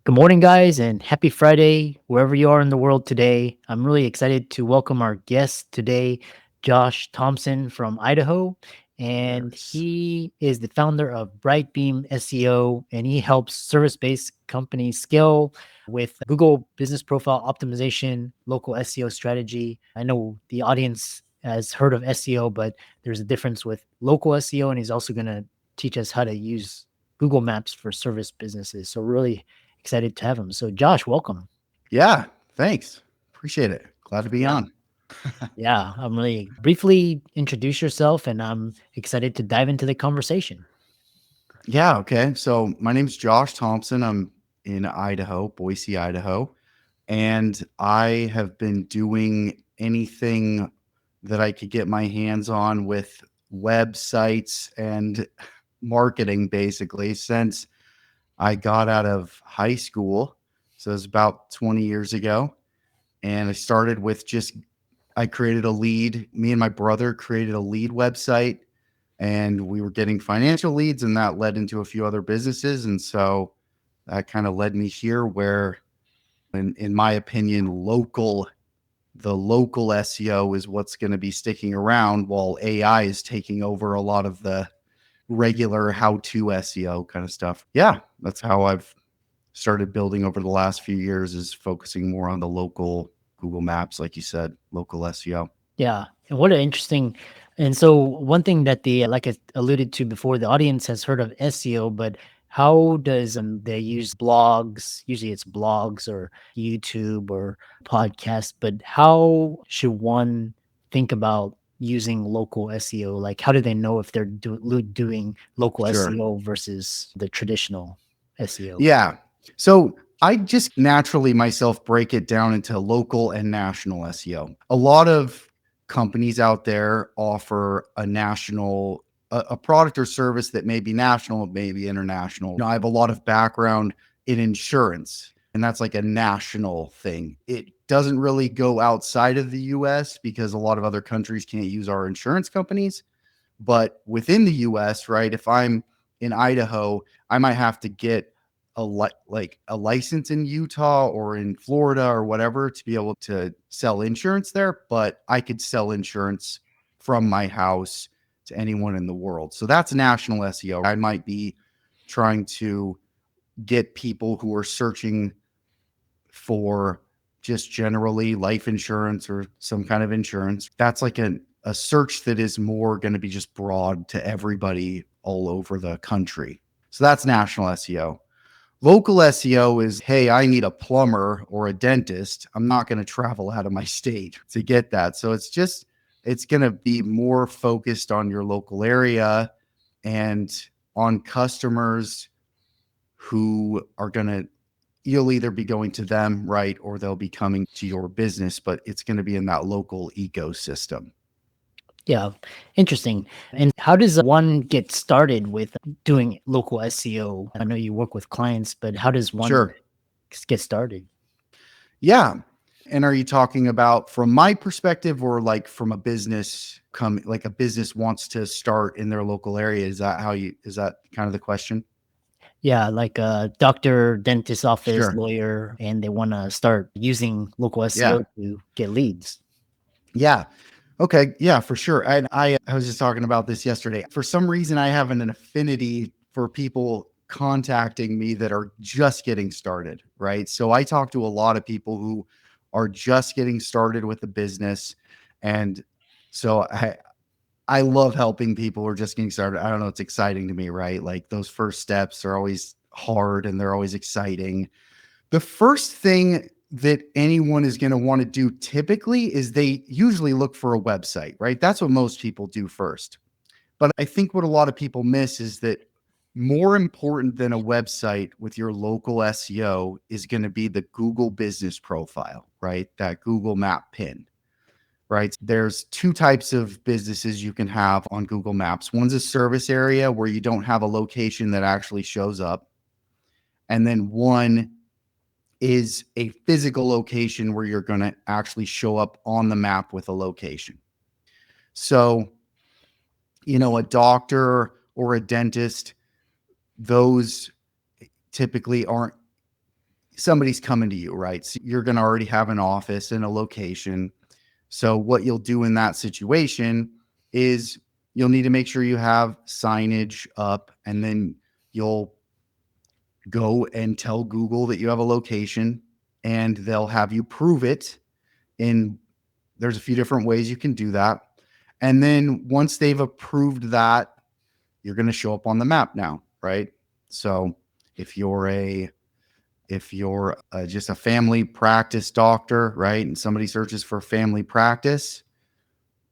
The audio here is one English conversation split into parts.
Good morning, guys, and happy Friday, wherever you are in the world today. I'm really excited to welcome our guest today, Josh Thompson from Idaho. And Yes. he is the founder of Brightbeam SEO, and he helps service based companies scale with Google business profile optimization, local SEO strategy. I know the audience has heard of SEO, but there's a difference with local SEO, and he's also going to teach us how to use Google Maps for service businesses. So, really excited to have him. So, Josh, welcome. Yeah. Thanks. Appreciate it. Glad to be Yeah. on. Yeah. I'm really briefly introduce yourself and I'm excited to dive into the conversation. Yeah. Okay. So my name's Josh Thompson. I'm in Idaho, Boise, Idaho. And I have been doing anything that I could get my hands on with websites and marketing basically since I got out of high school. So it was about 20 years ago. And I started with I created a lead. Me and my brother created a lead website and we were getting financial leads, and that led into a few other businesses. And so that kind of led me here where, in my opinion, the local SEO is what's going to be sticking around while AI is taking over a lot of the regular how to SEO kind of stuff. Yeah, that's how I've started building over the last few years, is focusing more on the local Google Maps, like you said, local SEO. Yeah. And what an interesting. And so, one thing that like I alluded to before, the audience has heard of SEO, but how does they use blogs? Usually it's blogs or YouTube or podcasts, but how should one think about using local SEO? Like, how do they know if they're doing local Sure. SEO versus the traditional SEO? Yeah. So I just naturally myself break it down into local and national SEO. A lot of companies out there offer a product or service that may be national, may be international. I have a lot of background in insurance, and that's like a national thing. It doesn't really go outside of the US because a lot of other countries can't use our insurance companies. But within the US, right, if I'm in Idaho, I might have to get like a license in Utah or in Florida or whatever to be able to sell insurance there, but I could sell insurance from my house to anyone in the world. So that's national SEO. I might be trying to get people who are searching for just generally life insurance or some kind of insurance. That's like a search that is more going to be just broad to everybody all over the country. So that's national SEO. Local SEO is, hey, I need a plumber or a dentist. I'm not going to travel out of my state to get that. So it's going to be more focused on your local area and on customers who are going to, you'll either be going to them, right, or they'll be coming to your business, but it's going to be in that local ecosystem. Yeah, interesting. And how does one get started with doing local SEO? I know you work with clients, but how does one Sure. get started? Yeah. And are you talking about from my perspective or like from a like a business wants to start in their local area? Is that kind of the question? Yeah, like a doctor, dentist office, Sure. lawyer, and they want to start using local Yeah. SEO to get leads. Yeah. Okay. Yeah, for sure. And I was just talking about this yesterday. For some reason, I have an affinity for people contacting me that are just getting started. Right. So I talk to a lot of people who are just getting started with the business. And so I love helping people who are just getting started. I don't know. It's exciting to me. Right. Like those first steps are always hard and they're always exciting. The first thing that anyone is going to want to do typically is they usually look for a website, right? That's what most people do first. But I think what a lot of people miss is that more important than a website with your local SEO is going to be the Google business profile, right? That Google map pin, right? There's two types of businesses you can have on Google Maps. One's a service area where you don't have a location that actually shows up. And then one is a physical location where you're going to actually show up on the map with a location. So, a doctor or a dentist, those typically aren't somebody's coming to you, right? So you're going to already have an office and a location. So what you'll do in that situation is you'll need to make sure you have signage up, and then you'll go and tell Google that you have a location, and they'll have you prove it. In There's a few different ways you can do that. And then once they've approved that, you're going to show up on the map now, right? So if you're just a family practice doctor, right, and somebody searches for family practice,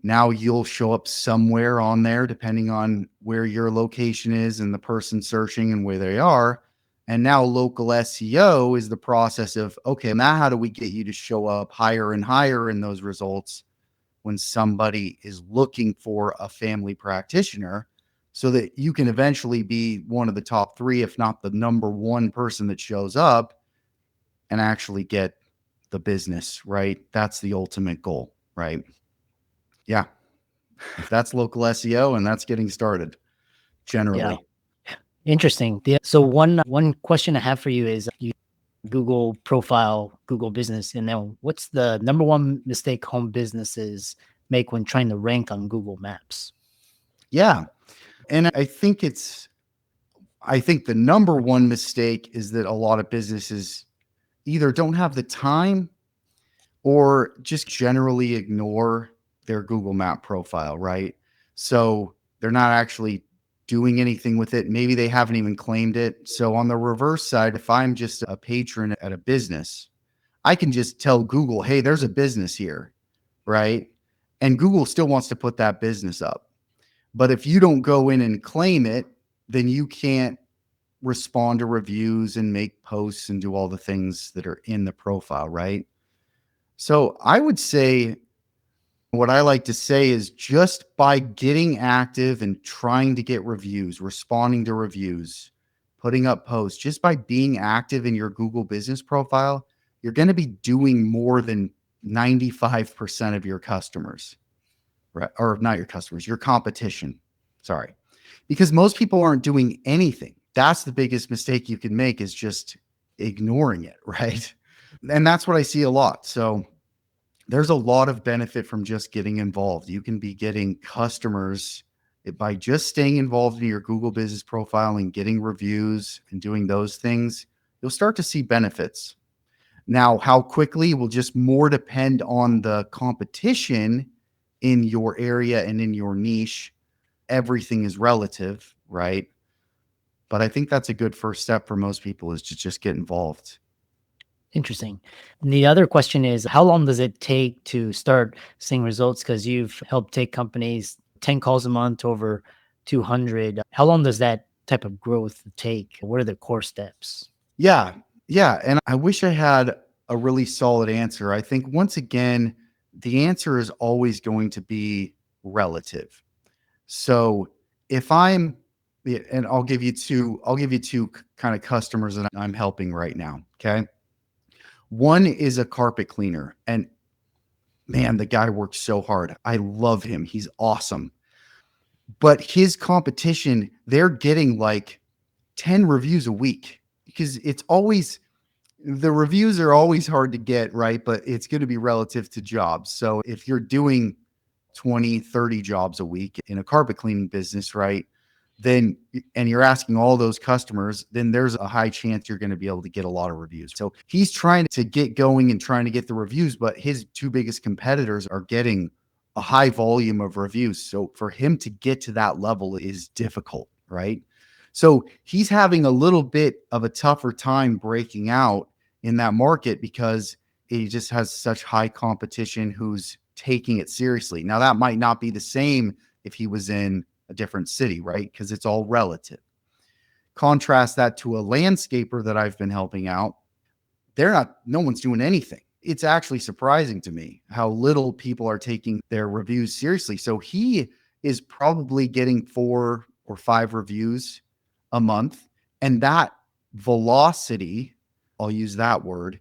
now you'll show up somewhere on there depending on where your location is and the person searching and where they are. And now local SEO is the process of, okay, now how do we get you to show up higher and higher in those results when somebody is looking for a family practitioner, so that you can eventually be one of the top three, if not the number one person that shows up, and actually get the business, right? That's the ultimate goal, right? Yeah. That's local SEO, and that's getting started Yeah. generally. Interesting. So one question I have for you is you Google profile, Google business, and then what's the number one mistake home businesses make when trying to rank on Google Maps? Yeah. And I think the number one mistake is that a lot of businesses either don't have the time or just generally ignore their Google Map profile, right? So they're not actually doing anything with it. Maybe they haven't even claimed it. So on the reverse side, if I'm just a patron at a business, I can just tell Google, hey, there's a business here, right? And Google still wants to put that business up. But if you don't go in and claim it, then you can't respond to reviews and make posts and do all the things that are in the profile, right? So I would say, what I like to say is, just by getting active and trying to get reviews, responding to reviews, putting up posts, just by being active in your Google business profile, you're going to be doing more than 95% of your customers, right? Or not your customers, your competition. Sorry. Because most people aren't doing anything. That's the biggest mistake you can make, is just ignoring it, right? And that's what I see a lot. So there's a lot of benefit from just getting involved. You can be getting customers by just staying involved in your Google business profile and getting reviews and doing those things. You'll start to see benefits. Now, how quickly will just more depend on the competition in your area and in your niche. Everything is relative, right? But I think that's a good first step for most people, is to just get involved. Interesting. And the other question is, how long does it take to start seeing results? Because you've helped take companies 10 calls a month to over 200. How long does that type of growth take? What are the core steps? Yeah. Yeah. And I wish I had a really solid answer. I think, once again, the answer is always going to be relative. So if I'm, yeah, and I'll give you two kind of customers that I'm helping right now. Okay. One is a carpet cleaner, and man, the guy works so hard. I love him. He's awesome. But his competition, they're getting like 10 reviews a week, because the reviews are always hard to get, right? But it's going to be relative to jobs. So if you're doing 20, 30 jobs a week in a carpet cleaning business, right? Then, and you're asking all those customers, then there's a high chance you're going to be able to get a lot of reviews. So he's trying to get going and trying to get the reviews, but his two biggest competitors are getting a high volume of reviews. So for him to get to that level is difficult, right? So he's having a little bit of a tougher time breaking out in that market, because he just has such high competition who's taking it seriously. Now, that might not be the same if he was in a different city, right? Because it's all relative. Contrast that to a landscaper that I've been helping out. No one's doing anything. It's actually surprising to me how little people are taking their reviews seriously. So he is probably getting 4 or 5 reviews a month. And that velocity, I'll use that word,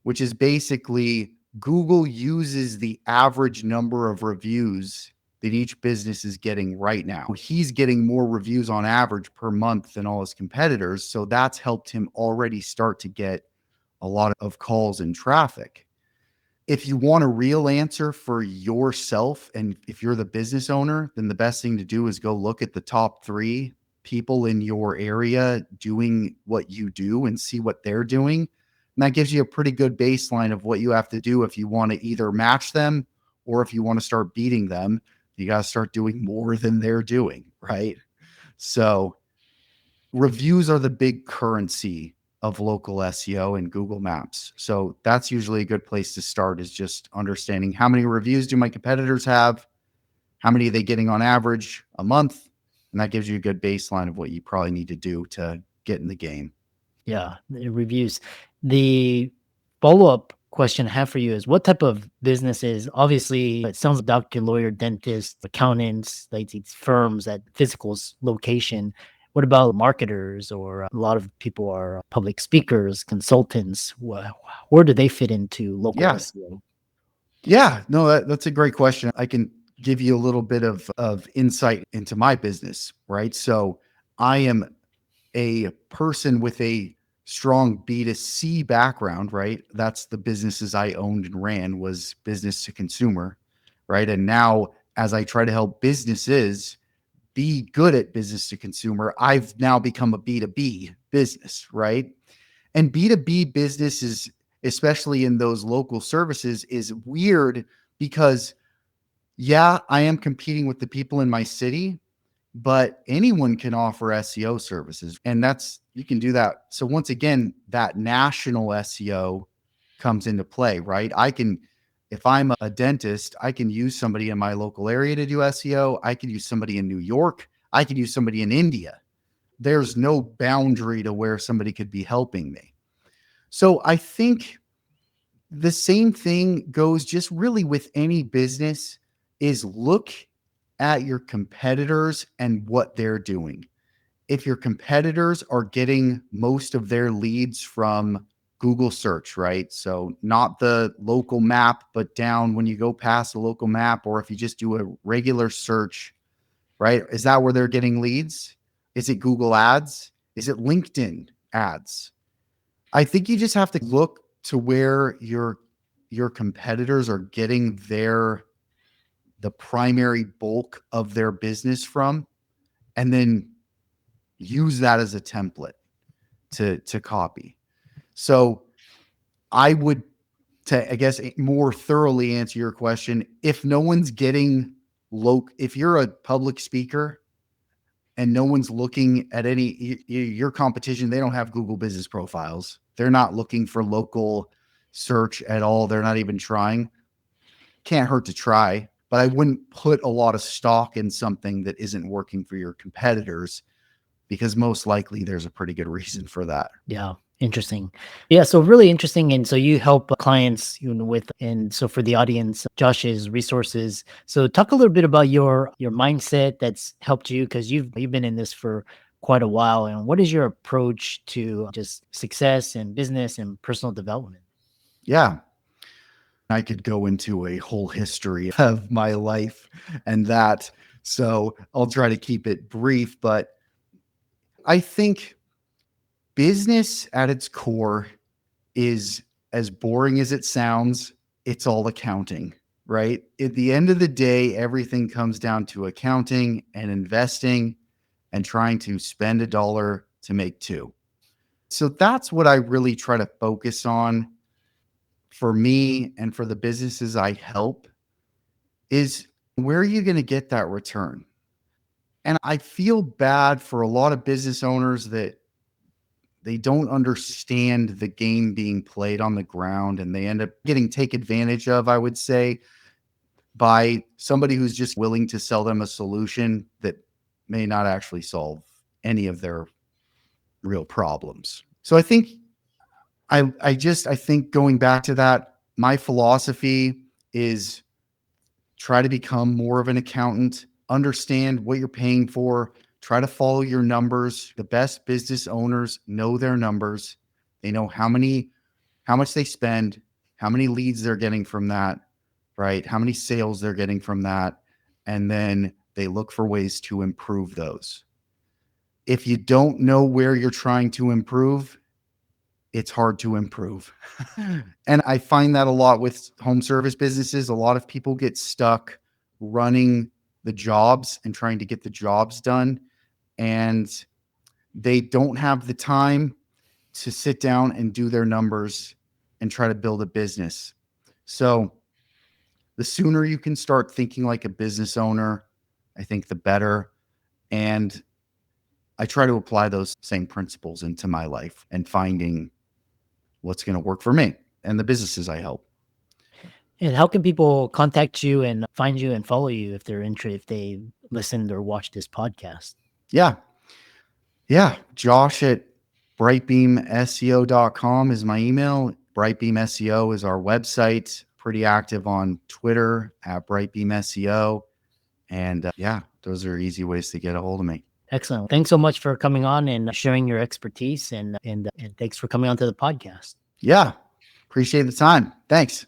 which is basically Google uses the average number of reviews that each business is getting right now. He's getting more reviews on average per month than all his competitors. So that's helped him already start to get a lot of calls and traffic. If you want a real answer for yourself, and if you're the business owner, then the best thing to do is go look at the top 3 people in your area doing what you do and see what they're doing. And that gives you a pretty good baseline of what you have to do if you want to either match them, or if you want to start beating them, you got to start doing more than they're doing, right? So reviews are the big currency of local SEO and Google Maps. So that's usually a good place to start, is just understanding how many reviews do my competitors have? How many are they getting on average a month? And that gives you a good baseline of what you probably need to do to get in the game. Yeah, the reviews. The follow-up question I have for you is, what type of businesses? Obviously, it sounds like doctor, lawyer, dentist, accountants, like these firms at physical location. What about marketers, or a lot of people are public speakers, consultants? Where do they fit into local Yeah. SEO? Yeah. No, that's a great question. I can give you a little bit of insight into my business, right? So I am a person with a strong B2C background, right? That's the businesses I owned and ran, was business to consumer, right? And now, as I try to help businesses be good at business to consumer, I've now become a B2B business, right? And B2B business is, especially in those local services, is weird because, yeah, I am competing with the people in my city, but anyone can offer SEO services, and you can do that. So once again, that national SEO comes into play, right? If I'm a dentist, I can use somebody in my local area to do SEO. I can use somebody in New York. I can use somebody in India. There's no boundary to where somebody could be helping me. So I think the same thing goes just really with any business, is look at your competitors and what they're doing. If your competitors are getting most of their leads from Google search, right? So not the local map, but down when you go past the local map, or if you just do a regular search, right? Is that where they're getting leads? Is it Google ads? Is it LinkedIn ads? I think you just have to look to where your competitors are getting the primary bulk of their business from, and then use that as a template to copy. So I would, I guess, more thoroughly answer your question, if no one's getting if you're a public speaker and no one's looking at your competition, they don't have Google business profiles. They're not looking for local search at all. They're not even trying. Can't hurt to try, but I wouldn't put a lot of stock in something that isn't working for your competitors, because most likely there's a pretty good reason for that. Yeah, interesting. Yeah, so really interesting. And so you help clients, with, and so for the audience, Josh's resources. So talk a little bit about your mindset that's helped you, because you've been in this for quite a while. And what is your approach to just success and business and personal development? Yeah. I could go into a whole history of my life and that. So I'll try to keep it brief, but I think business at its core is, as boring as it sounds, it's all accounting, right? At the end of the day, everything comes down to accounting and investing and trying to spend a dollar to make two. So that's what I really try to focus on for me and for the businesses I help, is where are you going to get that return? And I feel bad for a lot of business owners that they don't understand the game being played on the ground, and they end up getting taken advantage of, I would say, by somebody who's just willing to sell them a solution that may not actually solve any of their real problems. So I think I think going back to that, my philosophy is try to become more of an accountant, understand what you're paying for, try to follow your numbers. The best business owners know their numbers. They know how much they spend, how many leads they're getting from that, right? How many sales they're getting from that, and then they look for ways to improve those. If you don't know where you're trying to improve, it's hard to improve. And I find that a lot with home service businesses. A lot of people get stuck running the jobs and trying to get the jobs done. And they don't have the time to sit down and do their numbers and try to build a business. So the sooner you can start thinking like a business owner, I think the better. And I try to apply those same principles into my life and finding what's going to work for me and the businesses I help. And how can people contact you and find you and follow you if they're interested, if they listened or watched this podcast? Yeah. Yeah. Josh at brightbeamseo.com is my email. Brightbeam SEO is our website. Pretty active on Twitter at Brightbeam SEO. And yeah, those are easy ways to get a hold of me. Excellent. Thanks so much for coming on and sharing your expertise, and thanks for coming onto the podcast. Yeah. Appreciate the time. Thanks.